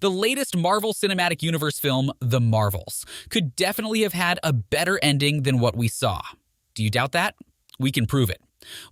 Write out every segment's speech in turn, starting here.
The latest Marvel Cinematic Universe film, The Marvels, could definitely have had a better ending than what we saw. Do you doubt that? We can prove it.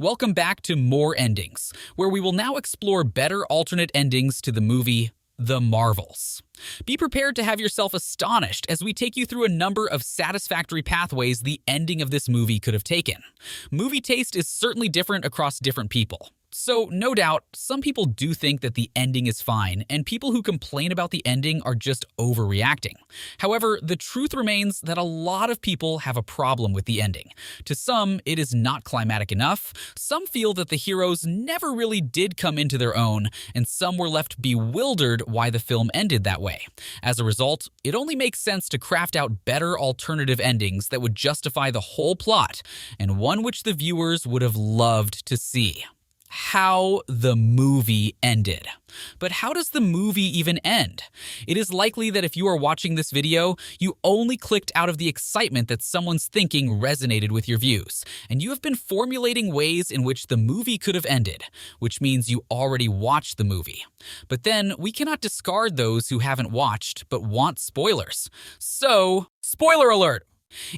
Welcome back to More Endings, where we will now explore better alternate endings to the movie The Marvels. Be prepared to have yourself astonished as we take you through a number of satisfactory pathways the ending of this movie could have taken. Movie taste is certainly different across different people. So, no doubt, some people do think that the ending is fine, and people who complain about the ending are just overreacting. However, the truth remains that a lot of people have a problem with the ending. To some, it is not climatic enough, some feel that the heroes never really did come into their own, and some were left bewildered why the film ended that way. As a result, it only makes sense to craft out better alternative endings that would justify the whole plot, and one which the viewers would have loved to see. How the movie ended. But how does the movie even end? It is likely that if you are watching this video, you only clicked out of the excitement that someone's thinking resonated with your views, and you have been formulating ways in which the movie could have ended, which means you already watched the movie. But then, we cannot discard those who haven't watched but want spoilers. So, spoiler alert!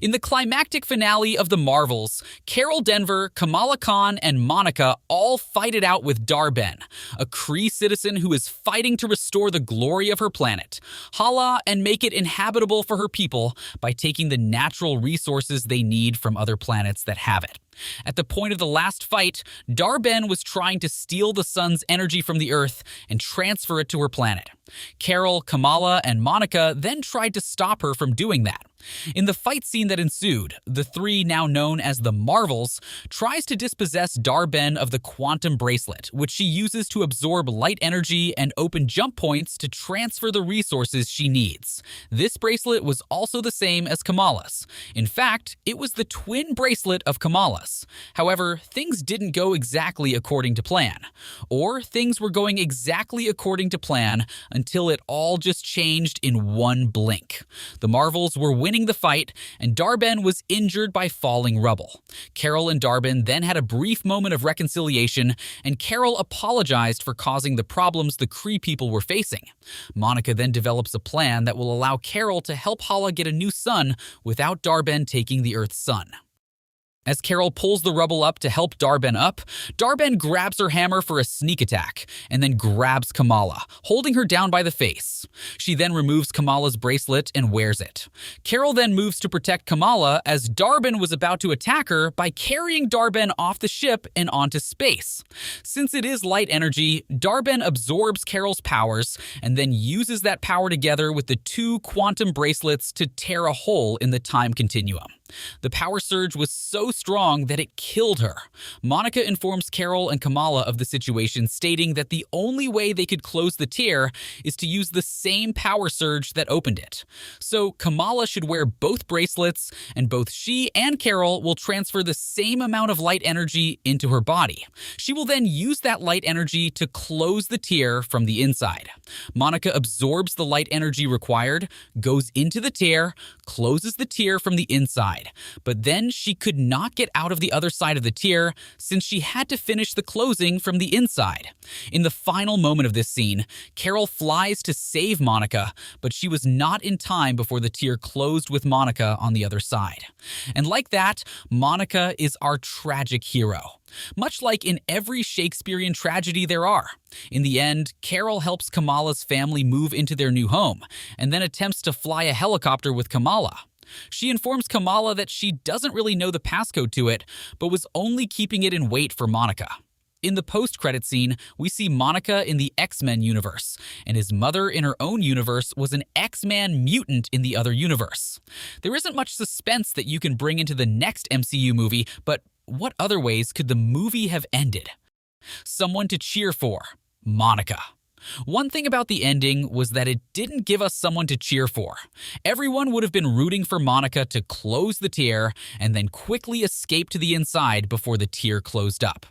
In the climactic finale of The Marvels, Carol Denver, Kamala Khan, and Monica all fight it out with Dar-Ben, a Kree citizen who is fighting to restore the glory of her planet, Hala, and make it inhabitable for her people by taking the natural resources they need from other planets that have it. At the point of the last fight, Dar-Ben was trying to steal the sun's energy from the Earth and transfer it to her planet. Carol, Kamala, and Monica then tried to stop her from doing that. In the fight scene that ensued, the three, now known as the Marvels, tries to dispossess Dar-Ben of the quantum bracelet, which she uses to absorb light energy and open jump points to transfer the resources she needs. This bracelet was also the same as Kamala's. In fact, it was the twin bracelet of Kamala's. However, things didn't go exactly according to plan. Or things were going exactly according to plan until it all just changed in one blink. The Marvels were winning the fight, and Dar-Ben was injured by falling rubble. Carol and Dar-Ben then had a brief moment of reconciliation, and Carol apologized for causing the problems the Kree people were facing. Monica then develops a plan that will allow Carol to help Hala get a new son without Dar-Ben taking the Earth's sun. As Carol pulls the rubble up to help Dar-Ben up, Dar-Ben grabs her hammer for a sneak attack, and then grabs Kamala, holding her down by the face. She then removes Kamala's bracelet and wears it. Carol then moves to protect Kamala as Dar-Ben was about to attack her by carrying Dar-Ben off the ship and onto space. Since it is light energy, Dar-Ben absorbs Carol's powers and then uses that power together with the two quantum bracelets to tear a hole in the time continuum. The power surge was so strong that it killed her. Monica informs Carol and Kamala of the situation, stating that the only way they could close the tear is to use the same power surge that opened it. So Kamala should wear both bracelets, and both she and Carol will transfer the same amount of light energy into her body. She will then use that light energy to close the tear from the inside. Monica absorbs the light energy required, goes into the tear, closes the tear from the inside. But then she could not get out of the other side of the tear since she had to finish the closing from the inside. In the final moment of this scene, Carol flies to save Monica, but she was not in time before the tear closed with Monica on the other side. And like that, Monica is our tragic hero. Much like in every Shakespearean tragedy there are. In the end, Carol helps Kamala's family move into their new home, and then attempts to fly a helicopter with Kamala. She informs Kamala that she doesn't really know the passcode to it, but was only keeping it in wait for Monica. In the post-credit scene, we see Monica in the X-Men universe, and his mother in her own universe was an X-Man mutant in the other universe. There isn't much suspense that you can bring into the next MCU movie, but what other ways could the movie have ended? Someone to cheer for: Monica. One thing about the ending was that it didn't give us someone to cheer for. Everyone would have been rooting for Monica to close the tear and then quickly escape to the inside before the tear closed up.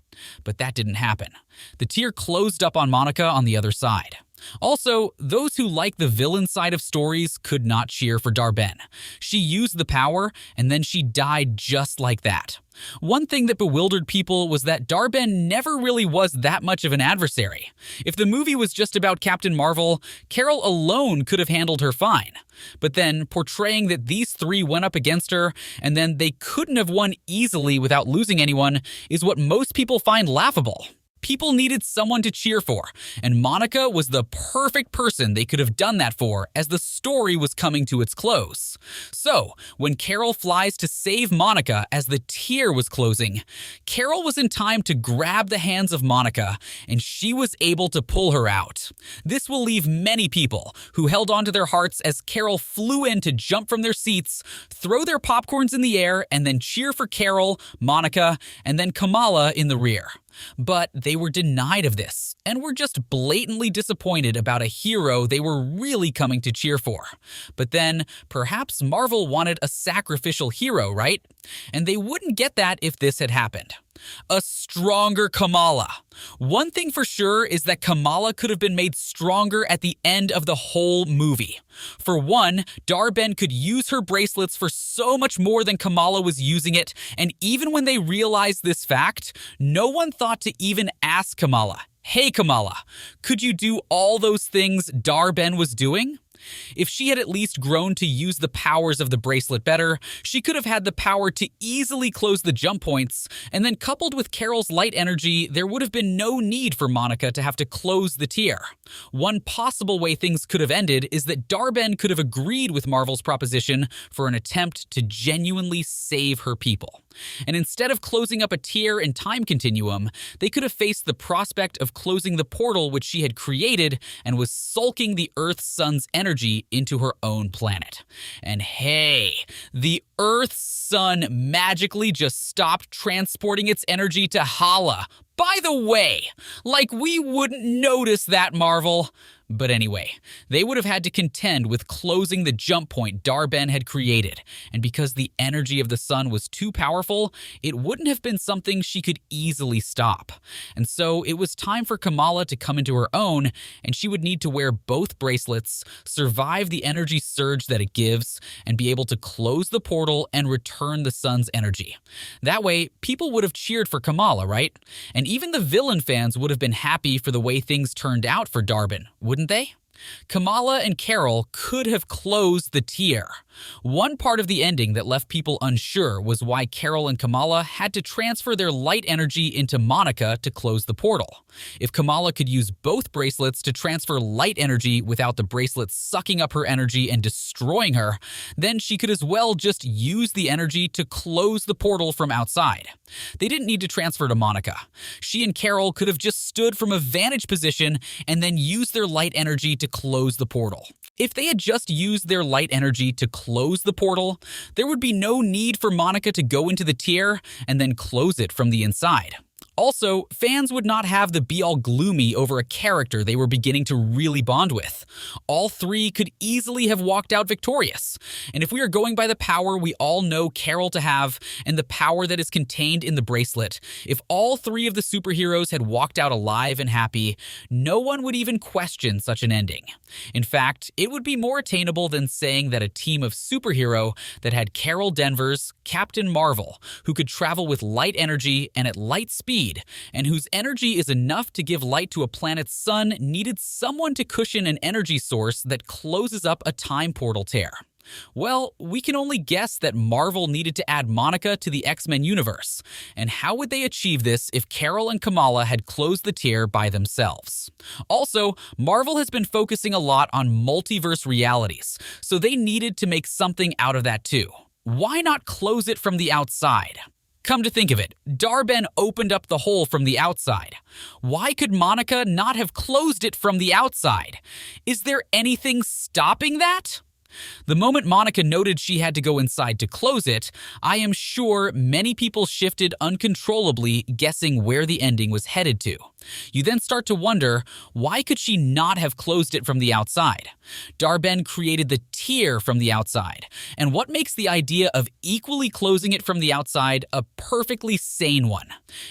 But that didn't happen. The tear closed up on Monica on the other side. Also, those who like the villain side of stories could not cheer for Dar-Ben. She used the power, and then she died just like that. One thing that bewildered people was that Dar-Ben never really was that much of an adversary. If the movie was just about Captain Marvel, Carol alone could have handled her fine. But then, portraying that these three went up against her, and then they couldn't have won easily without losing anyone, is what most people find laughable. People needed someone to cheer for, and Monica was the perfect person they could have done that for as the story was coming to its close. So, when Carol flies to save Monica as the tier was closing, Carol was in time to grab the hands of Monica, and she was able to pull her out. This will leave many people who held onto their hearts as Carol flew in to jump from their seats, throw their popcorns in the air, and then cheer for Carol, Monica, and then Kamala in the rear. But they were denied of this, and were just blatantly disappointed about a hero they were really coming to cheer for. But then, perhaps Marvel wanted a sacrificial hero, right? And they wouldn't get that if this had happened. A stronger Kamala. One thing for sure is that Kamala could have been made stronger at the end of the whole movie. For one, Dar-Ben could use her bracelets for so much more than Kamala was using it, and even when they realized this fact, no one thought to even ask Kamala, "Hey Kamala, could you do all those things Dar-Ben was doing?" If she had at least grown to use the powers of the bracelet better, she could have had the power to easily close the jump points, and then coupled with Carol's light energy, there would have been no need for Monica to have to close the tier. One possible way things could have ended is that Dar-Ben could have agreed with Marvel's proposition for an attempt to genuinely save her people. And instead of closing up a tier and time continuum, they could have faced the prospect of closing the portal which she had created and was sulking the Earth-Sun's energy into her own planet. And hey, the Earth-Sun magically just stopped transporting its energy to Hala. By the way, like we wouldn't notice that, Marvel. But anyway, they would have had to contend with closing the jump point Dar-Ben had created, and because the energy of the sun was too powerful, it wouldn't have been something she could easily stop. And so it was time for Kamala to come into her own, and she would need to wear both bracelets, survive the energy surge that it gives, and be able to close the portal and return the sun's energy. That way, people would have cheered for Kamala, right? And even the villain fans would have been happy for the way things turned out for Dar-Ben, wouldn't they? Kamala and Carol could have closed the tier. One part of the ending that left people unsure was why Carol and Kamala had to transfer their light energy into Monica to close the portal. If Kamala could use both bracelets to transfer light energy without the bracelets sucking up her energy and destroying her, then she could as well just use the energy to close the portal from outside. They didn't need to transfer to Monica. She and Carol could have just stood from a vantage position and then used their light energy to close the portal. If they had just used their light energy to close the portal, there would be no need for Monica to go into the tier and then close it from the inside. Also, fans would not have the be all gloomy over a character they were beginning to really bond with. All three could easily have walked out victorious. And if we are going by the power we all know Carol to have and the power that is contained in the bracelet, if all three of the superheroes had walked out alive and happy, no one would even question such an ending. In fact, it would be more attainable than saying that a team of superhero that had Carol Danvers, Captain Marvel, who could travel with light energy and at light speed, and whose energy is enough to give light to a planet's sun, needed someone to cushion an energy source that closes up a time portal tear. Well, we can only guess that Marvel needed to add Monica to the X-Men universe. And how would they achieve this if Carol and Kamala had closed the tier by themselves? Also, Marvel has been focusing a lot on multiverse realities, so they needed to make something out of that too. Why not close it from the outside? Come to think of it, Dar-Ben opened up the hole from the outside. Why could Monica not have closed it from the outside? Is there anything stopping that? The moment Monica noted she had to go inside to close it, I am sure many people shifted uncontrollably, guessing where the ending was headed to. You then start to wonder, why could she not have closed it from the outside? Dar-Benn created the tear from the outside, and what makes the idea of equally closing it from the outside a perfectly sane one?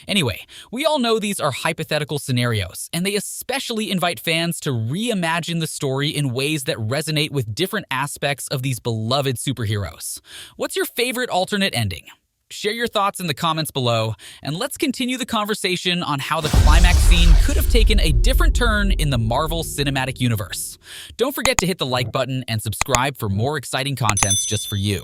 Anyway, we all know these are hypothetical scenarios, and they especially invite fans to reimagine the story in ways that resonate with different aspects of these beloved superheroes. What's your favorite alternate ending? Share your thoughts in the comments below, and let's continue the conversation on how the climax scene could have taken a different turn in the Marvel Cinematic Universe. Don't forget to hit the like button and subscribe for more exciting contents just for you.